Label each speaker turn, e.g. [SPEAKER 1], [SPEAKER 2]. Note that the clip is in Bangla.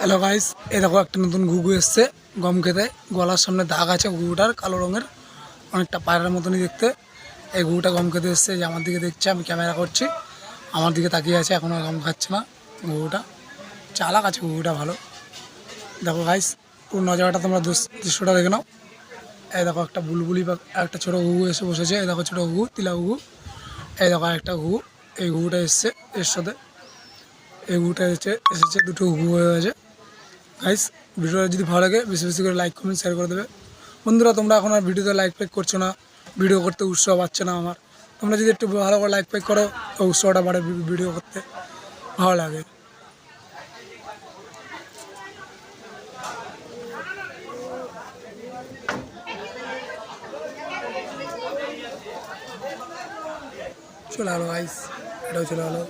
[SPEAKER 1] হ্যালো গাইস, এই দেখো একটা নতুন ঘুঘু এসছে গম খেতে। গলার সামনে দাগ আছে ঘুঘুটার, কালো রঙের, অনেকটা পায়রার মতনই দেখতে। এই ঘুঘুটা গম খেতে এসছে, যে আমার দিকে দেখছে, আমি ক্যামেরা করছি, আমার দিকে তাকিয়ে আছে, এখনও গম খাচ্ছে না। ঘুঘুটা চালাক আছে, ঘুঘুটা ভালো। দেখো গাইস, পুরো নজারাটা তোমরা দৃশ্যটা দেখে নাও। এই দেখো একটা বুলবুলি বা একটা ছোটো ঘুঘু এসে বসেছে। এই দেখো ছোটো ঘুঘু, তিলা ঘুঘু। এই দেখো একটা ঘুঘু, এই ঘুঘুটা এসছে এর সাথে। এই ঘুঘুটা এসেছে দুটো ঘুঘু হয়ে গেছে। গাইস, ভিডিওটা যদি ভালো লাগে বেশি বেশি করে লাইক কমেন্ট শেয়ার করে দেবে। বন্ধুরা, তোমরা এখন আর ভিডিওতে লাইক ফাইক করছো না, ভিডিও করতে উৎসাহ পাচ্ছে না আমার। তোমরা যদি একটু ভালো করে লাইক ফাইক করো তো উৎসাহটা বাড়ে, ভিডিও করতে ভালো লাগে। চলে গেলো গাইস, এটাও চলে গেলো।